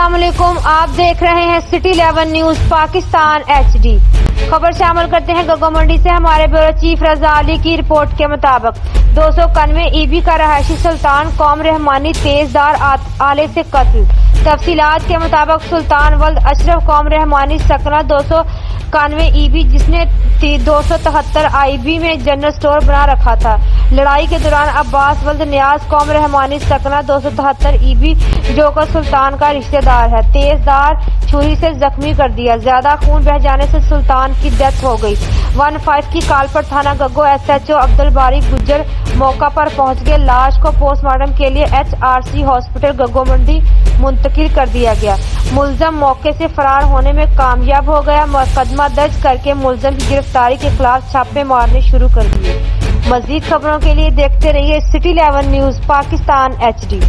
अस्सलाम वालेकुम, आप देख रहे हैं सिटी 11 न्यूज पाकिस्तान HD। खबर शामिल करते हैं गग्गो मंडी से। हमारे ब्यूरो चीफ रजा अली की रिपोर्ट के मुताबिक 291 EB का रहायशी सुल्तान कौम रहमानी तेजदार आले से कत्ल। तफसीलात के मुताबिक सुल्तान वल्द अशरफ कौम रहमानी सकना 291 EB जिसने 273 IB में जनरल स्टोर बना रखा था। लड़ाई के दौरान अब्बास वल्द नियाज कौम रहमानी सकना 273 EB जो कि सुल्तान का रिश्तेदार है, तेजदार छुरी से जख्मी कर दिया। ज्यादा खून बह जाने से सुल्तान की डेथ हो गई। 15 की कॉल पर थाना गग्गो SHO अब्दुल बारी गुज्जर मौका पर पहुंच गए। लाश को पोस्टमार्टम के लिए HRC हॉस्पिटल गग्गो मंडी मुंतकिल कर दिया गया। मुलजम मौके से फरार होने में कामयाब हो गया। मुकदमा दर्ज करके मुलजम की गिरफ्तारी के खिलाफ छापे मारने शुरू कर दिए। मजीद खबरों के लिए देखते रहिए सिटी 11 न्यूज पाकिस्तान HD।